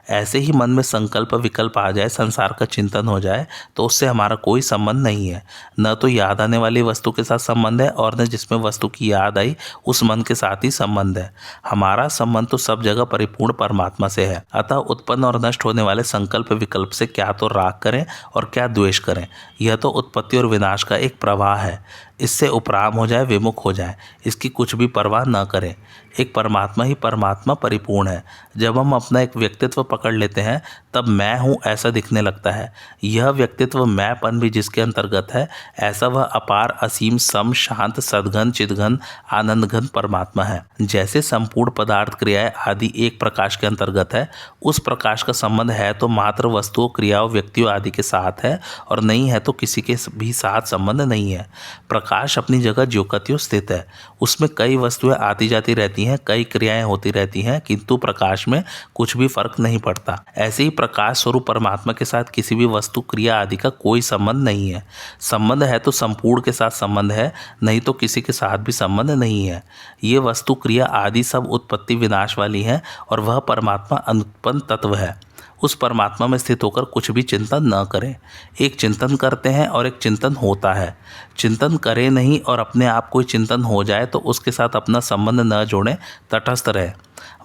ऐसे ही मन में संकल्प विकल्प आ जाए, संसार का चिंतन हो जाए तो उससे हमारा कोई संबंध नहीं है। न तो याद आने वाली वस्तु के साथ संबंध है और न जिसमें वस्तु की याद आई उस मन के साथ ही संबंध है। हमारा संबंध तो सब जगह परिपूर्ण परमात्मा से है। अतः उत्पन्न और नष्ट होने वाले संकल्प विकल्प से क्या तो राग करें और क्या द्वेष करें। यह तो उत्पत्ति और विनाश का एक प्रवाह है। इससे उपराम हो जाए, विमुख हो जाए, इसकी कुछ भी परवाह न करें। एक परमात्मा ही परमात्मा परिपूर्ण है। जब हम अपना एक व्यक्तित्व पकड़ लेते हैं तब मैं हूँ ऐसा दिखने लगता है। यह व्यक्तित्व मैंपन भी जिसके अंतर्गत है, ऐसा वह अपार असीम सम शांत सद्घन चिद्घन आनंदघन परमात्मा है। जैसे संपूर्ण पदार्थ क्रियाएं आदि एक प्रकाश के अंतर्गत है, उस प्रकाश का संबंध है तो मात्र वस्तुओं क्रियाओं व्यक्तियों आदि के साथ है और नहीं है तो किसी के भी साथ संबंध नहीं है। प्रकाश अपनी जगह ज्योकत्यो स्थित है, उसमें कई वस्तुएं आती जाती रहती हैं, कई क्रियाएं होती रहती हैं, किंतु प्रकाश में कुछ भी फर्क नहीं पड़ता। ऐसे ही प्रकाश स्वरूप परमात्मा के साथ किसी भी वस्तु क्रिया आदि का कोई संबंध नहीं है। संबंध है तो संपूर्ण के साथ संबंध है, नहीं तो किसी के साथ भी संबंध नहीं है। ये वस्तु क्रिया आदि सब उत्पत्ति विनाश वाली है और वह परमात्मा अनुत्पन्न तत्व है। उस परमात्मा में स्थित होकर कुछ भी चिंतन न करें। एक चिंतन करते हैं और एक चिंतन होता है। चिंतन करें नहीं और अपने आप कोई चिंतन हो जाए तो उसके साथ अपना संबंध न जोड़ें, तटस्थ रहें।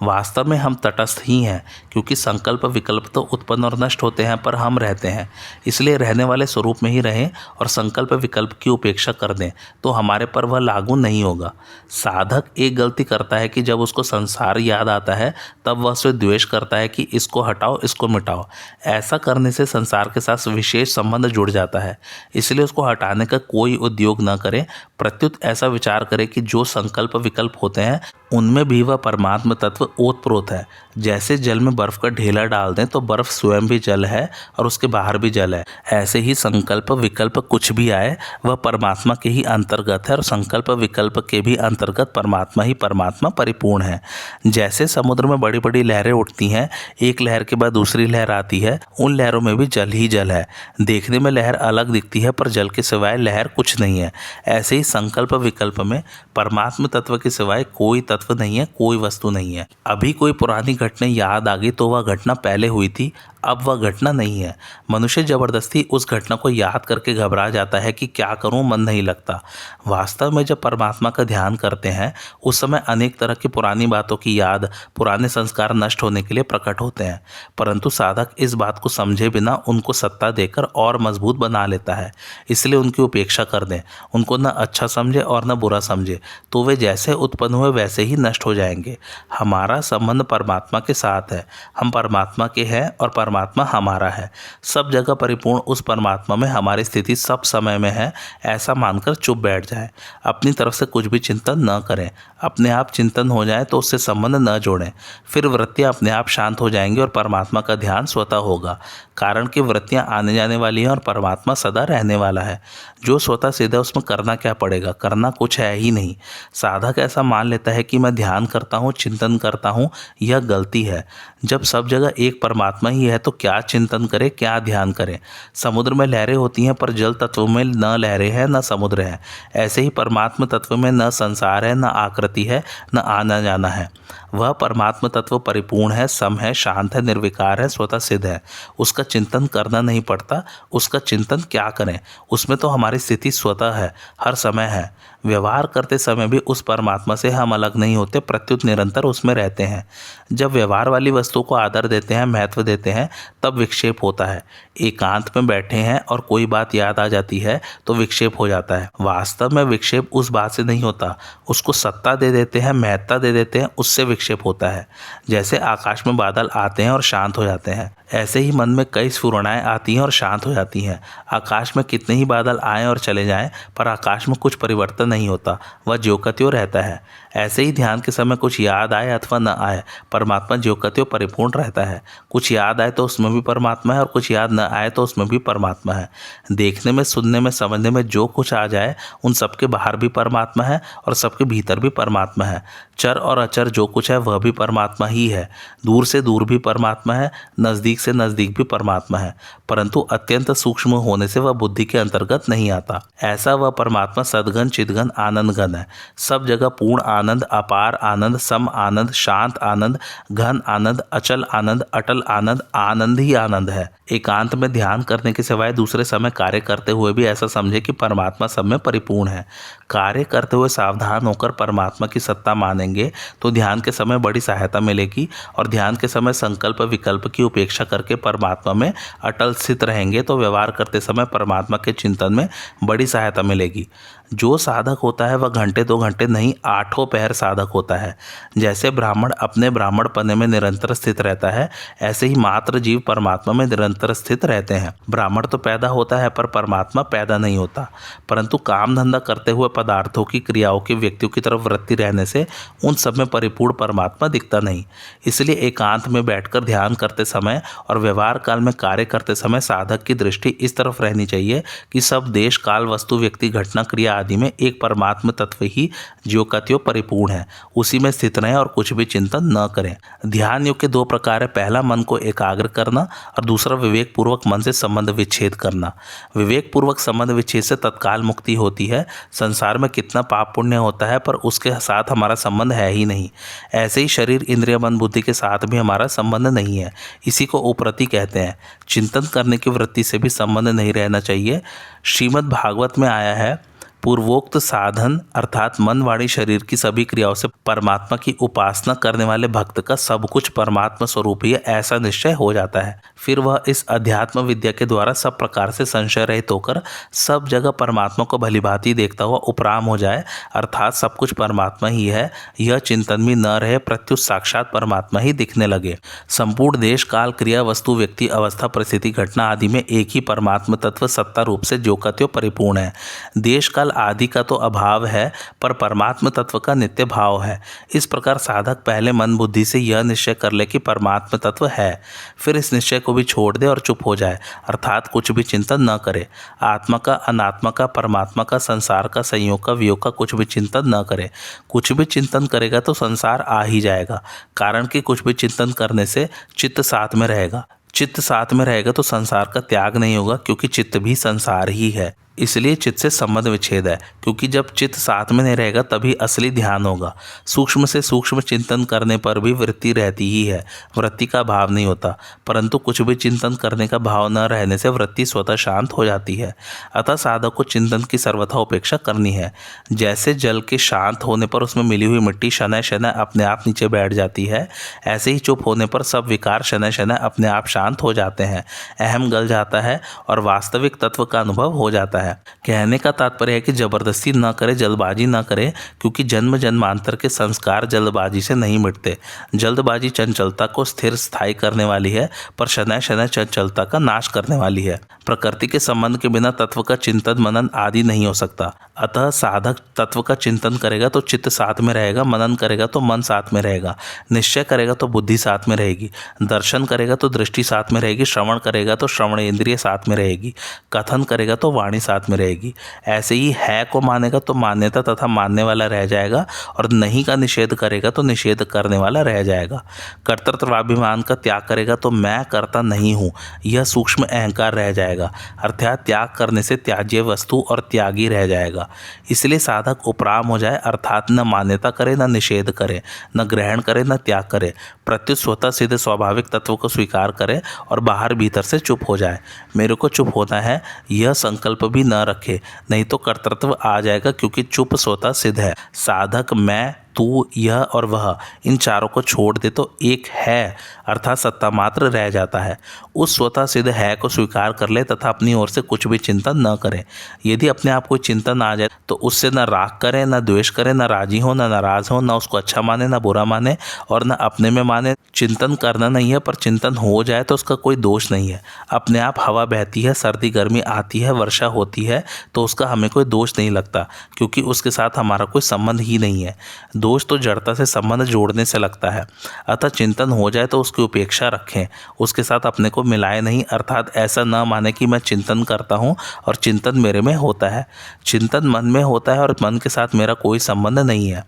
वास्तव में हम तटस्थ ही हैं, क्योंकि संकल्प विकल्प तो उत्पन्न और नष्ट होते हैं पर हम रहते हैं। इसलिए रहने वाले स्वरूप में ही रहें और संकल्प विकल्प की उपेक्षा कर दें तो हमारे पर वह लागू नहीं होगा। साधक एक गलती करता है कि जब उसको संसार याद आता है तब वह उससे द्वेष करता है कि इसको हटाओ, इसको मिटाओ। ऐसा करने से संसार के साथ विशेष संबंध जुड़ जाता है, इसलिए उसको हटाने का कोई उद्योग न करें। प्रत्युत ऐसा विचार करें कि जो संकल्प विकल्प होते हैं उनमें भी वह परमात्म तत्व ओतप्रोत है। जैसे जल में बर्फ का ढेला डाल दें तो बर्फ स्वयं भी जल है और उसके बाहर भी जल है, ऐसे ही संकल्प विकल्प कुछ भी आए वह परमात्मा के ही अंतर्गत है और संकल्प विकल्प के भी अंतर्गत परमात्मा ही परमात्मा परिपूर्ण है। जैसे समुद्र में बड़ी बड़ी लहरें उठती हैं, एक लहर के बाद दूसरी लहर आती है, उन लहरों में भी जल ही जल है। देखने में लहर अलग दिखती है पर जल के सिवाय लहर कुछ नहीं है। ऐसे ही संकल्प विकल्प में परमात्म तत्व के सिवाय कोई तत्व नहीं है, कोई वस्तु नहीं है। अभी कोई पुरानी घटना याद आ गई तो वह घटना पहले हुई थी, अब वह घटना नहीं है। मनुष्य जबरदस्ती उस घटना को याद करके घबरा जाता है कि क्या करूं, मन नहीं लगता। वास्तव में जब परमात्मा का ध्यान करते हैं उस समय अनेक तरह की पुरानी बातों की याद, पुराने संस्कार नष्ट होने के लिए प्रकट होते हैं, परंतु साधक इस बात को समझे बिना उनको सत्ता देकर और मजबूत बना लेता है। इसलिए उनकी उपेक्षा कर दें, उनको न अच्छा समझे और न बुरा समझे, तो वे जैसे उत्पन्न हुए वैसे ही ही नष्ट हो जाएंगे। हमारा संबंध परमात्मा के साथ है, हम परमात्मा के हैं और परमात्मा हमारा है। सब जगह परिपूर्ण उस परमात्मा में हमारी स्थिति सब समय में है, ऐसा मानकर चुप बैठ जाए। अपनी तरफ से कुछ भी चिंतन न करें। अपने आप चिंतन हो जाए तो उससे संबंध न जोड़ें। फिर वृत्तियाँ अपने आप शांत हो जाएंगी और परमात्मा का ध्यान स्वतः होगा। कारण कि वृत्तियाँ आने जाने वाली हैं और परमात्मा सदा रहने वाला है। जो स्वतः सिद्ध है उसमें करना क्या पड़ेगा, करना कुछ है ही नहीं। साधक ऐसा मान लेता है कि मैं ध्यान करता हूँ, चिंतन करता हूँ, यह गलती है। जब सब जगह एक परमात्मा ही है तो क्या चिंतन करें, क्या ध्यान करें। समुद्र में लहरें होती हैं पर जल तत्व में न लहरें हैं न समुद्र है। ऐसे ही परमात्मा तत्व में न संसार है, न आकृति है, न आना जाना है। वह परमात्मा तत्व परिपूर्ण है, सम है, शांत है, निर्विकार है, स्वतः सिद्ध है। उसका चिंतन करना नहीं पड़ता। उसका चिंतन क्या करें, उसमें तो हमारी स्थिति स्वतः है, हर समय है। व्यवहार करते समय भी उस परमात्मा से हम अलग नहीं होते, प्रत्युत निरंतर उसमें रहते हैं। जब व्यवहार वाली वस्तु को आदर देते हैं, महत्व देते हैं, तब विक्षेप होता है। एकांत में बैठे हैं और कोई बात याद आ जाती है तो विक्षेप हो जाता है। वास्तव में विक्षेप उस बात से नहीं होता, उसको सत्ता दे देते हैं, महत्ता दे देते हैं, उससे विक्षेप होता है। जैसे आकाश में बादल आते हैं और शांत हो जाते हैं, ऐसे ही मन में कई स्फुरणाएं आती हैं और शांत हो जाती हैं। आकाश में कितने ही बादल आएं और चले जाएं, पर आकाश में कुछ परिवर्तन नहीं होता, वह ज्यों का त्यों रहता है। ऐसे ही ध्यान के समय कुछ याद आए अथवा न आए, परमात्मा ज्यों का त्यों परिपूर्ण रहता है। कुछ याद आए तो उसमें भी परमात्मा है और कुछ याद न आए तो उसमें भी परमात्मा है। देखने में, सुनने में, समझने में जो कुछ आ जाए उन सबके बाहर भी परमात्मा है और सबके भीतर भी परमात्मा है। चर और अचर जो कुछ है वह भी परमात्मा ही है। दूर से दूर भी परमात्मा है, नज़दीक से नज़दीक भी परमात्मा है, परंतु अत्यंत सूक्ष्म होने से वह बुद्धि के अंतर्गत नहीं आता। ऐसा वह परमात्मा सद्गन, चिद्गन, आनंदगन है। सब जगह पूर्ण आनंद, अपार आनंद, सम आनंद, शांत आनंद, घन आनंद, अचल आनंद, अटल आनंद, आनंद ही आनंद है। एकांत में ध्यान करने के सिवाय दूसरे समय कार्य करते हुए भी ऐसा समझे कि परमात्मा सब में परिपूर्ण है। कार्य करते हुए सावधान होकर परमात्मा की सत्ता मानेंगे तो ध्यान के समय बड़ी सहायता मिलेगी, और ध्यान के समय संकल्प विकल्प की उपेक्षा करके परमात्मा में अटल स्थित रहेंगे तो व्यवहार करते समय परमात्मा के चिंतन में बड़ी सहायता मिलेगी। जो साधक होता है वह घंटे 2 घंटे नहीं, 8 पहर साधक होता है। जैसे ब्राह्मण अपने ब्राह्मण पने में निरंतर स्थित रहता है, ऐसे ही मात्र जीव परमात्मा में निरंतर स्थित रहते हैं। ब्राह्मण तो पैदा होता है पर परमात्मा पैदा नहीं होता, परंतु काम धंधा करते हुए पदार्थों की, क्रियाओं की, व्यक्तियों की तरफ वृत्ति रहने से उन सब में परिपूर्ण परमात्मा दिखता नहीं। इसलिए एकांत में बैठकर ध्यान करते समय और व्यवहार काल में कार्य करते समय साधक की दृष्टि इस तरफ रहनी चाहिए कि सब देश, काल, वस्तु, व्यक्ति, घटना, क्रिया आदि में एक परमात्मा तत्व ही ज्यों का त्यों परिपूर्ण है, उसी में स्थित रहें और कुछ भी चिंतन न करें। ध्यान योग के 2 प्रकार है। पहला मन को एकाग्र करना और दूसरा विवेक पूर्वक मन से संबंध विच्छेद करना। विवेक पूर्वक संबंध विच्छेद से तत्काल मुक्ति होती है। संसार में कितना पाप पुण्य होता है पर उसके साथ हमारा संबंध है ही नहीं। ऐसे ही शरीर, इंद्रिय, मन, बुद्धि के साथ भी हमारा संबंध नहीं है। इसी को उपरति कहते हैं। चिंतन करने की वृत्ति से भी संबंध नहीं रहना चाहिए। श्रीमद् भागवत में आया है, पूर्वोक्त साधन अर्थात मन, वाणी, शरीर की सभी क्रियाओं से परमात्मा की उपासना करने वाले भक्त का सब कुछ परमात्मा स्वरूप ही है, ऐसा निश्चय हो जाता है। फिर वह इस अध्यात्म विद्या के द्वारा सब प्रकार से संशय रहित होकर सब जगह परमात्मा को भलीभांति देखता हुआ उपराम हो जाए, अर्थात सब कुछ परमात्मा ही है, यह चिंतन में न रहे, प्रत्युत साक्षात परमात्मा ही दिखने लगे। संपूर्ण देश, काल, क्रिया, वस्तु, व्यक्ति, अवस्था, परिस्थिति, घटना आदि में एक ही परमात्मा तत्व सत्ता रूप से ज्यों का त्यों परिपूर्ण है। देश, काल आदि का तो अभाव है पर परमात्मा तत्व का नित्य भाव है। इस प्रकार साधक पहले मन बुद्धि से यह निश्चय कर ले कि परमात्मा तत्व है, फिर इस निश्चय को भी छोड़ दे और चुप हो जाए, अर्थात कुछ भी चिंतन न करे। आत्मा का, अनात्मा का, परमात्मा का, संसार का, संयोग का, वियोग का कुछ भी चिंतन न करे। कुछ भी चिंतन करेगा तो संसार आ ही जाएगा, कारण कि कुछ भी चिंतन करने से चित्त साथ में रहेगा। चित्त साथ में रहेगा तो संसार का त्याग नहीं होगा, क्योंकि चित्त भी संसार ही है। इसलिए चित्त से संबंध विच्छेद है, क्योंकि जब चित्त साथ में नहीं रहेगा तभी असली ध्यान होगा। सूक्ष्म से सूक्ष्म चिंतन करने पर भी वृत्ति रहती ही है, वृत्ति का भाव नहीं होता, परंतु कुछ भी चिंतन करने का भाव न रहने से वृत्ति स्वतः शांत हो जाती है। अतः साधक को चिंतन की सर्वथा उपेक्षा करनी है। जैसे जल के शांत होने पर उसमें मिली हुई मिट्टी शनय शनय अपने आप नीचे बैठ जाती है, ऐसे ही चुप होने पर सब विकार शनय शनय अपने आप शांत हो जाते हैं। अहम गल जाता है और वास्तविक तत्व का अनुभव हो जाता है। है। कहने का तात्पर्य है कि जबरदस्ती न करे, जल्दबाजी न करे, क्योंकि जन्म जन्मांतर के संस्कार जल्दबाजी से नहीं मिटते। जल्दबाजी चंचलता को स्थिर स्थायी करने वाली है, पर शनैः शनैः चंचलता का नाश करने वाली है। प्रकृति के संबंध के बिना तत्व का चिंतन मनन आदि नहीं हो सकता। अतः साधक तत्व का चिंतन करेगा तो चित्त साथ में रहेगा, मनन करेगा तो मन साथ में रहेगा, निश्चय करेगा तो बुद्धि साथ में रहेगी, दर्शन करेगा तो दृष्टि साथ में रहेगी, श्रवण करेगा तो श्रवण इंद्रिय साथ में रहेगी, कथन करेगा तो वाणी साथ में रहेगी। ऐसे ही है को मानेगा तो मान्यता तथा मानने वाला रह जाएगा, और नहीं का निषेध करेगा तो निषेध करने वाला रह जाएगा। कर्तृत्वाभिमान का त्याग करेगा तो मैं करता नहीं हूँ, यह सूक्ष्म अहंकार रह जाएगा, अर्थात त्याग करने से त्याज्य वस्तु और त्यागी रह जाएगा। इसलिए साधक उपराम हो जाए, अर्थात न मान्यता करे, न निषेध करे, न ग्रहण करे, न त्याग करे, प्रत्युत स्वतः सिद्ध स्वाभाविक तत्व को स्वीकार करे और बाहर भीतर से चुप हो जाए। मेरे को चुप होना है यह संकल्प भी न रखे, नहीं तो कर्तृत्व आ जाएगा, क्योंकि चुप स्वतः सिद्ध है। साधक मैं, तू, यह और वह, इन चारों को छोड़ दे तो एक है अर्थात सत्ता मात्र रह जाता है। उस स्वतः सिद्ध है को स्वीकार कर ले तथा अपनी ओर से कुछ भी चिंतन न करे। यदि अपने आप को चिंतन आ जाए तो उससे न राग करे, न द्वेष करे, न राजी हो, न नाराज हो, न उसको अच्छा माने, न बुरा माने, और न अपने में माने। चिंतन करना नहीं है, पर चिंतन हो जाए तो उसका कोई दोष नहीं है। अपने आप हवा बहती है, सर्दी गर्मी आती है, वर्षा होती है, तो उसका हमें कोई दोष नहीं लगता, क्योंकि उसके साथ हमारा कोई संबंध ही नहीं है। दोष तो जड़ता से संबंध जोड़ने से लगता है। अतः चिंतन हो जाए तो उसकी उपेक्षा रखें, उसके साथ अपने को मिलाए नहीं, अर्थात ऐसा न माने कि मैं चिंतन करता हूँ और चिंतन मेरे में होता है। चिंतन मन में होता है और मन के साथ मेरा कोई संबंध नहीं है।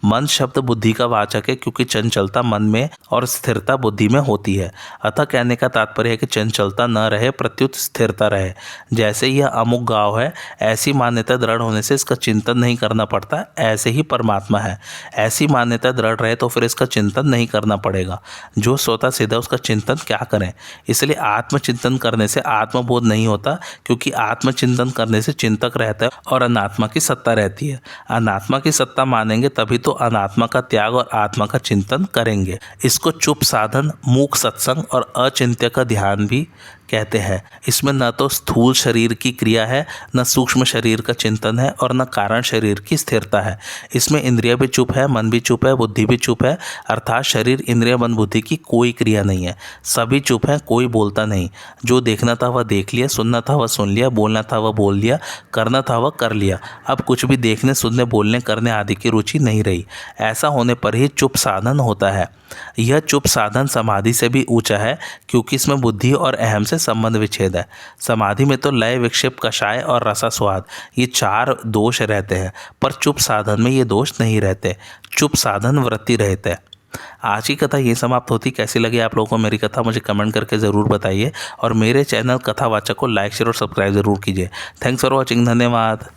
मन शब्द बुद्धि का वाचक है, क्योंकि चंचलता मन में और स्थिरता बुद्धि में होती है। अतः कहने का तात्पर्य है कि चंचलता न रहे, प्रत्युत स्थिरता रहे। जैसे यह अमुक गाँव है, ऐसी मान्यता दृढ़ होने से इसका चिंतन नहीं करना पड़ता, ऐसे ही परमात्मा है। ऐसी मान्यता दृढ़ रहे तो फिर इसका चिंतन नहीं करना पड़ेगा। जो स्वतः सिद्ध है उसका चिंतन क्या करें। इसलिए आत्मचिंतन करने से आत्मबोध नहीं होता, क्योंकि आत्मचिंतन करने से चिंतक रहता है और अनात्मा की सत्ता रहती है। अनात्मा की सत्ता मानेंगे तभी तो अनात्मा का त्याग और आत्मा का चिंतन करेंगे। इसको चुप साधन, मूक सत्संग और अचिंत्य का ध्यान भी कहते हैं। इसमें न तो स्थूल शरीर की क्रिया है, न सूक्ष्म शरीर का चिंतन है, और न कारण शरीर की स्थिरता है। इसमें इंद्रिय भी चुप है, मन भी चुप है, बुद्धि भी चुप है, अर्थात शरीर इंद्रिय मन बुद्धि की कोई क्रिया नहीं है। सभी चुप है, कोई बोलता नहीं। जो देखना था वह देख लिया, सुनना था वह सुन लिया, बोलना था वह बोल लिया, करना था वह कर लिया। अब कुछ भी देखने, सुनने, बोलने, करने आदि की रुचि नहीं रही। ऐसा होने पर ही चुप साधन होता है। यह चुप साधन समाधि से भी ऊंचा है, क्योंकि इसमें बुद्धि और अहम से संबंध विच्छेद है। समाधि में तो लय, विक्षेप, कषाय और रसास्वाद ये चार दोष रहते हैं, पर चुप साधन में ये दोष नहीं रहते। चुप साधन वृत्ति रहते हैं। आज की कथा ये समाप्त होती। कैसी लगी आप लोगों को मेरी कथा, मुझे कमेंट करके ज़रूर बताइए, और मेरे चैनल कथावाचक को लाइक, शेयर और सब्सक्राइब ज़रूर कीजिए। Thanks for watching. धन्यवाद।